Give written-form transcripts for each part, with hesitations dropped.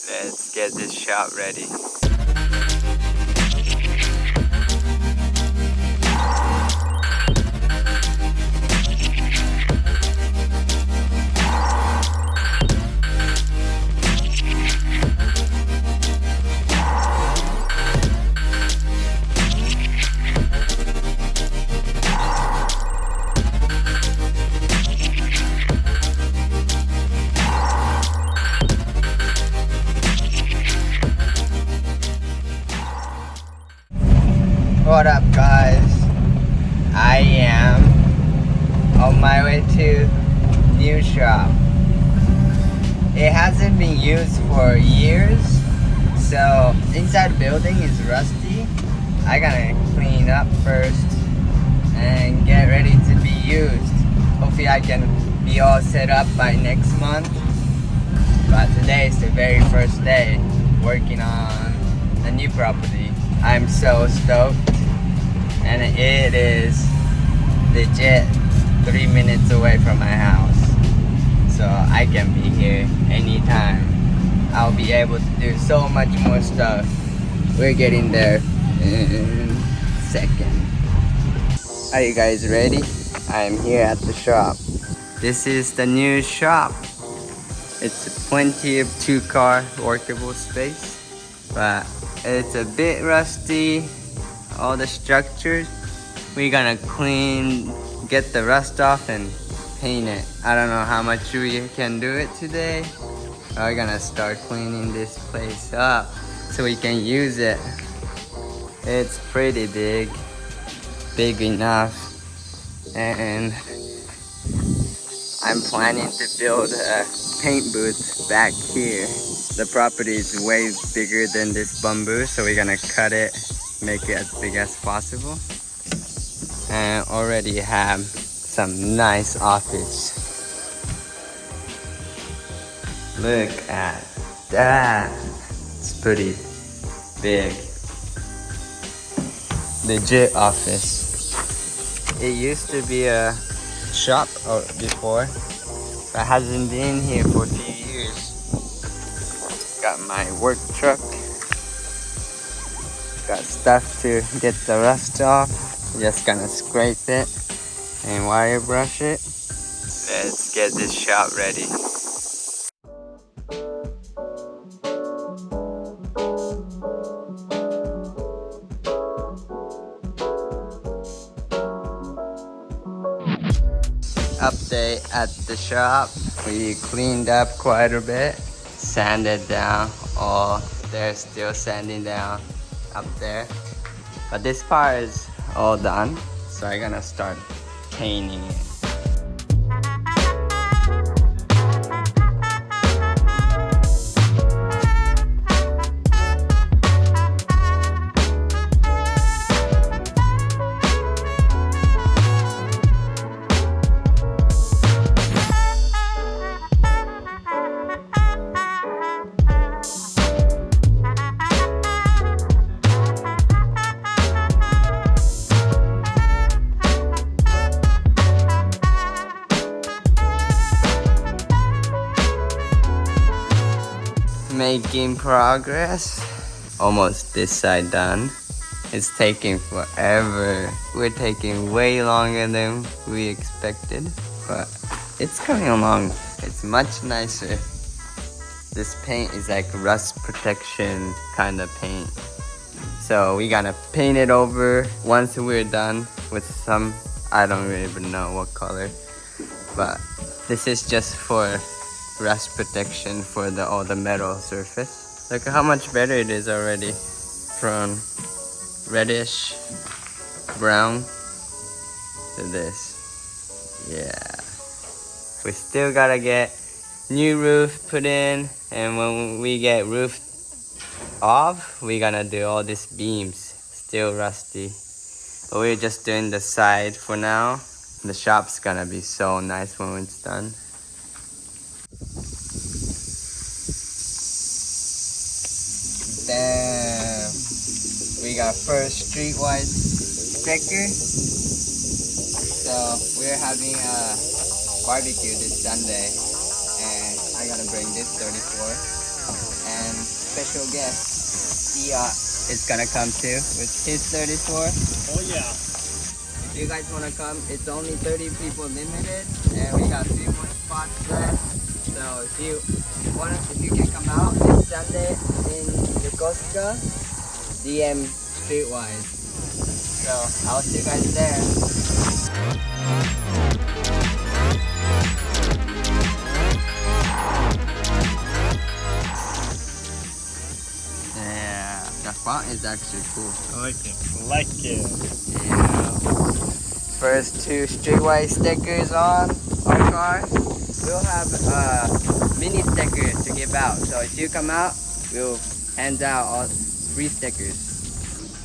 Let's get this shop ready. What up, guys? I am on my way to new shop. It hasn't been used for years, so inside building is rusty. I gotta clean up first and get ready to be used. Hopefully I can be all set up by next month. But today is the very first day working on the new property. I'm so stoked. And it is legit 3 minutes away from my house, so I can be here anytime. I'll be able to do so much more stuff. We're getting there in a second. Are you guys ready? I'm here at the shop. This is the new shop. It's plenty of 2-car workable space, but it's a bit rusty. All the structures, we're gonna get the rust off and paint it. I don't know how much we can do it today. We're gonna start cleaning this place up so we can use it. It's pretty big enough, and I'm planning to build a paint booth back here. The property is way bigger than this bamboo, so we're gonna cut it, make it as big as possible, and already have some nice office. Look at that. It's pretty big. Legit office. It used to be a shop before, but hasn't been here for a few years. Got my work truck. Got stuff to get the rust off. Just gonna scrape it and wire brush it. Let's get this shop ready. Update at the shop. We cleaned up quite a bit, sanded down. Oh, they're still sanding down up there, but this part is all done, so I'm gonna start painting it. Making progress. Almost this side done. It's taking forever. We're taking way longer than we expected, but it's coming along. It's much nicer. This paint is like rust protection kind of paint, so we gotta paint it over once we're done with some, I don't even know what color, but this is just for rust protection for all the metal surface. Look at how much better it is already, from reddish brown to this. Yeah, we still gotta get new roof put in, and when we get roof off, we're gonna do all these beams. Still rusty, but we're just doing the side for now. The shop's gonna be so nice when it's done. Damn, we got first streetwise sticker. So we're having a barbecue this Sunday, and I'm gonna bring this 34, and special guest. He is gonna come too with his 34. Oh yeah. If you guys wanna come, it's only 30 people limited, and we got a few more spots left. So if you can come out this Sunday in Yokosuka, DM Streetwise. So I'll see you guys there. Yeah, the font is actually cool. I like it. Like it. Yeah. First 2 Streetwise stickers on our car. We'll have mini stickers to give out. So if you come out, we'll hand out all free stickers.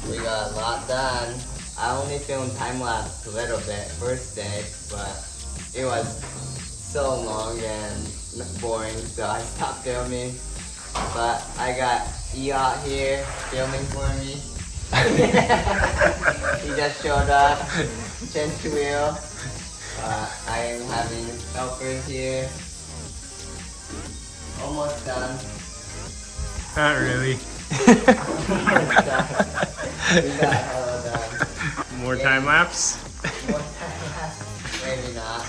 We got a lot done. I only filmed time lapse a little bit first day, but it was so long and boring, so I stopped filming. But I got Iot here filming for me. He just showed up. Change the wheel. I am having helpers here. Almost done. Not really. Almost done. We got hella done. More time lapse? More time lapse? Maybe not.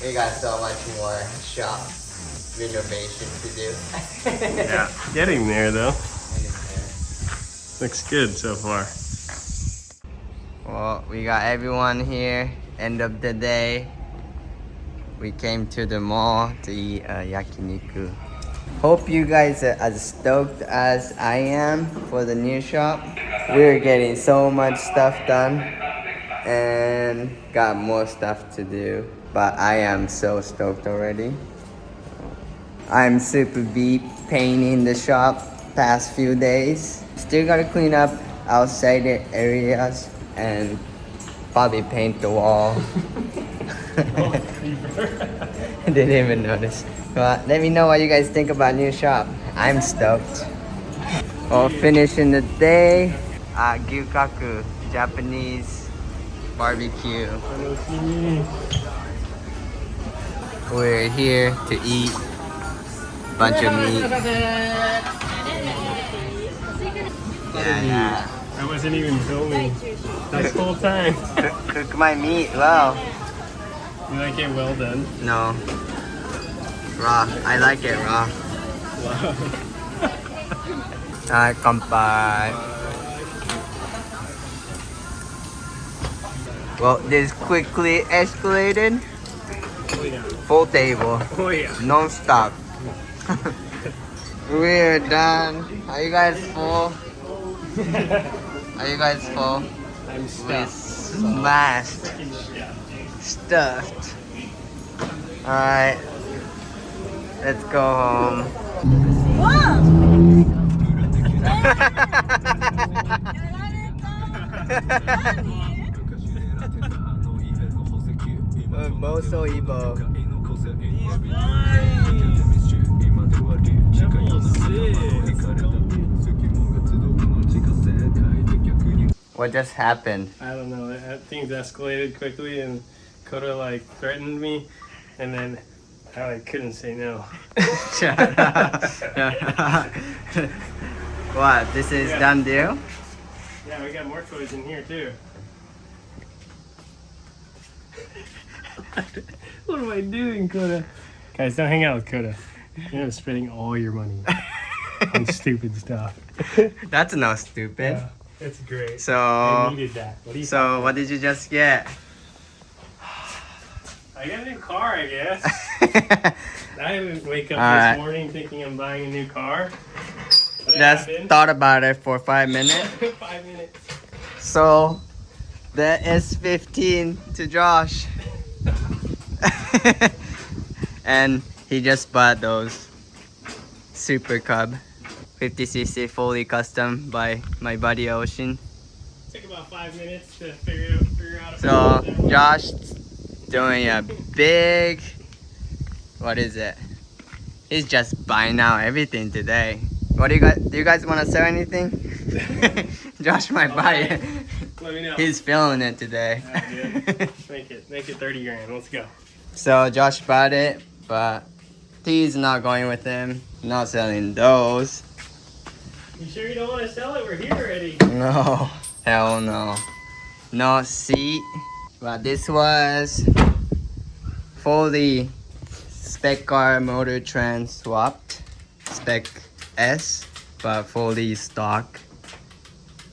We got so much more shop renovation to do. Yeah. Getting there though. Getting there. Looks good so far. Well, we got everyone here. End of the day. We came to the mall to eat yakiniku. Hope you guys are as stoked as I am for the new shop. We're getting so much stuff done and got more stuff to do. But I am so stoked already. I'm super beat painting the shop past few days. Still gotta clean up outside areas and probably paint the wall. Didn't even notice. But let me know what you guys think about new shop. I'm stoked. Well, finishing the day at Gyukaku, Japanese barbecue. We're here to eat a bunch of meat. Yeah. I wasn't even filming this whole time. Cook my meat well. You like it well done? No. Raw. I like it raw. Wow. Kanpai. Well, this quickly escalated. Oh yeah. Full table. Oh yeah. Non-stop. We're done. Are you guys full? Are you guys full? I'm We're stuffed. smashed. Stuffed. Alright. Let's go home. Boso Ibo. What just happened? I don't know. Things escalated quickly, and Kota like threatened me, and then I like couldn't say no. Shut up. What? This is done deal? Yeah, we got more toys in here too. What am I doing, Kota? Guys, don't hang out with Kota. You're gonna be spending all your money on stupid stuff. That's not stupid. Yeah, it's great. I So, needed that. What do you so what did you just get? I got a new car, I guess. I didn't wake up Alright. this morning thinking I'm buying a new car. But it Just happened. thought about it for 5 minutes. 5 minutes. So, the S15 to Josh. And he just bought those Super Cub 50cc fully custom by my buddy Ocean. Took about 5 minutes to figure out. So Josh doing a big, what is it? He's just buying out everything today. What do you guys want to sell anything? Josh might buy it. Let me know. He's feeling it today. Yeah, make it 30 grand. Let's go. So Josh bought it, but he's not going with him. Not selling those. You sure you don't want to sell it? We're here already. No, hell no. No seat. But this was fully spec car motor trans swapped. Spec S, but fully stock.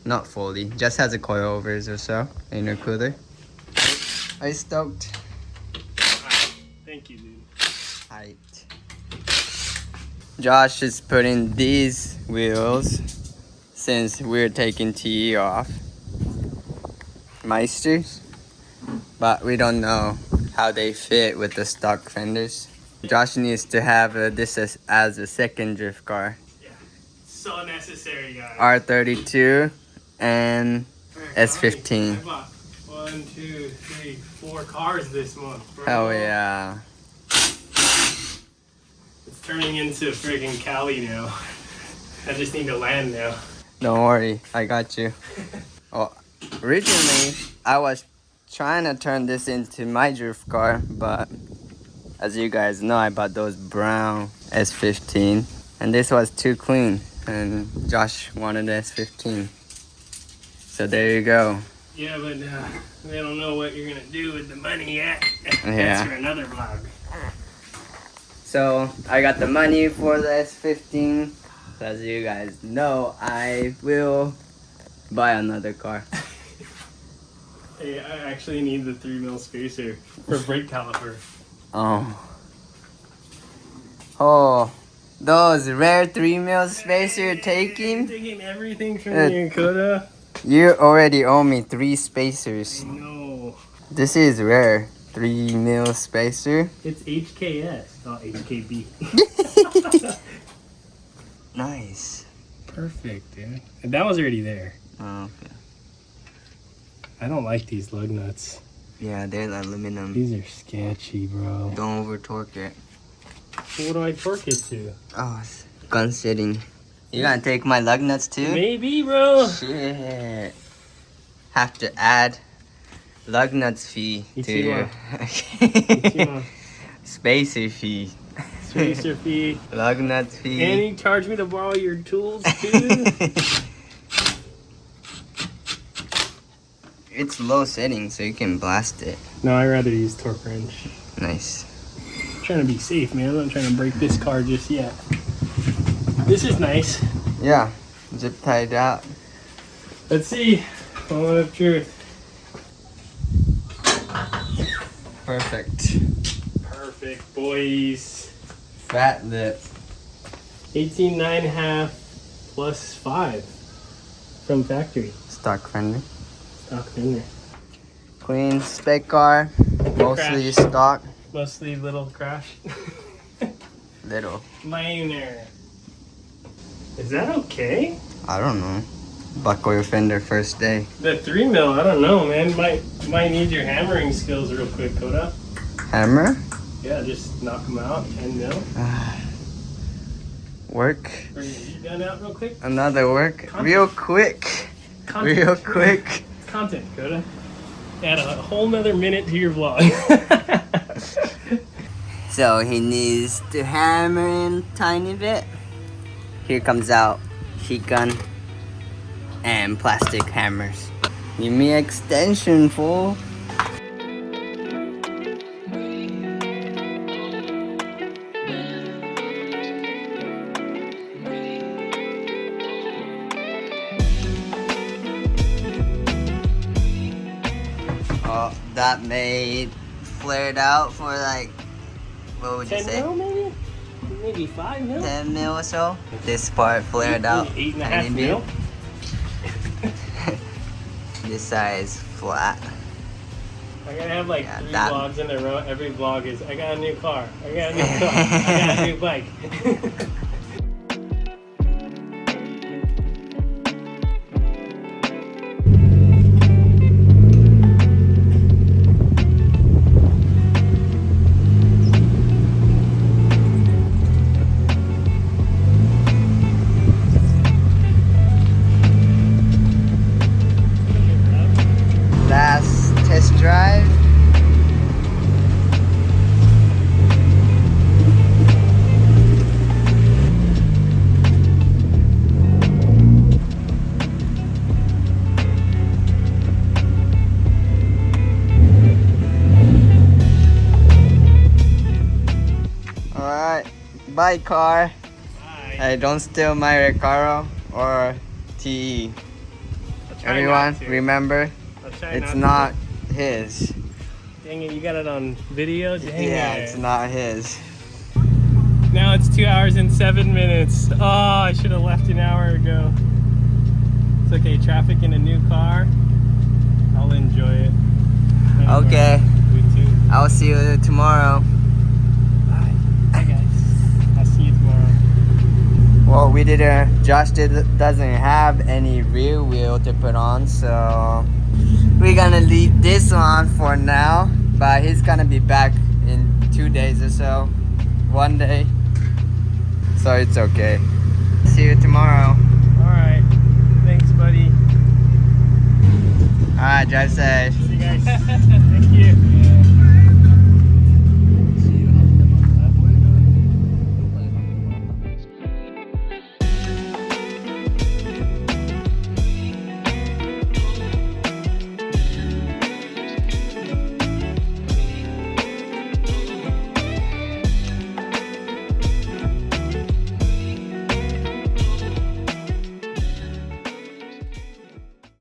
Not fully, just has a coilovers or so. Intercooler. Are you stoked? Thank you, dude. Height. Josh is putting these wheels since we're taking TE off. Meisters. But we don't know how they fit with the stock fenders. Josh needs to have this as a second drift car. Yeah. So necessary, guys. R32 and S15. I bought 1, 2, 3, 4 cars this month, bro. Hell yeah. It's turning into friggin' Cali now. I just need to land now. Don't worry, I got you. Well, originally, I was trying to turn this into my drift car, but as you guys know, I bought those brown S15, and this was too clean, and Josh wanted the S15. So there you go. Yeah, but they don't know what you're gonna do with the money yet. Yeah. That's for another vlog. So I got the money for the S15. So as you guys know, I will buy another car. Hey, I actually need the 3mm spacer for brake caliper. Oh, those rare 3mm spacer you're taking? Taking everything from you, Kota. You already owe me 3 spacers. No. This is rare 3mm spacer. It's HKS, not HKB. Nice. Perfect, dude. And that was already there. Oh, okay. I don't like these lug nuts. Yeah, they're aluminum. These are sketchy, bro. Don't over torque it. So what do I torque it to? Oh, it's gun sitting. You gonna take my lug nuts too? Maybe, bro. Shit. Have to add lug nuts fee to your spacer fee. Spacer fee. Lug nuts fee. And you charge me to borrow your tools too? It's low setting, so you can blast it. No, I'd rather use torque wrench. Nice. I'm trying to be safe, man. I'm not trying to break this car just yet. This is nice. Yeah, zip tied out. Let's see. Moment of truth. Perfect. Perfect, boys. Fat lip. 18.5 plus 5 from factory. Stock Fender. Stock Fender. Clean spec car. Mostly Crash. stock. Mostly little crash. Little. Minor. Is that okay? I don't know. Buckle your fender first day. The 3mm, I don't know, man. Might need your hammering skills real quick, Kota. Hammer? Yeah, just knock them out. 10mm. Work. Bring the heat gun out real quick. Another work. Content. Real quick. Content. Real quick. Content, Kota. Add a whole nother minute to your vlog. So he needs to hammer in tiny bit. Here comes out heat gun and plastic hammers. Give me extension, fool. Oh, that made flared out for like, what would you 10 say? mil maybe? Maybe 5 mil? 10 mil or so. This part flared out. 8.5 tiny bit. mil? This side is flat. I gotta have like Yeah, 3 that- vlogs in a row. Every vlog is, I got a new car. I got a new car. I got a new bike. Last test drive. Hi, car. Hi. Hey, don't steal my Recaro or TE. I'll try Everyone, not to. remember, I'll try it's not not his. to. Dang it, you got it on video? Dang Yeah, it. it's not his. Now it's 2 hours and 7 minutes. Oh, I should have left an hour ago. It's okay, traffic in a new car. I'll enjoy it. Anyway, Okay, you too. I'll see you tomorrow. Bye. Bye, guys. I'll see you tomorrow. Well, Josh doesn't have any rear wheel to put on, so we're gonna leave this on for now, but he's gonna be back in 2 days or so, 1 day, so it's okay. See you tomorrow. Alright. Thanks, buddy. Alright, drive safe. See you guys.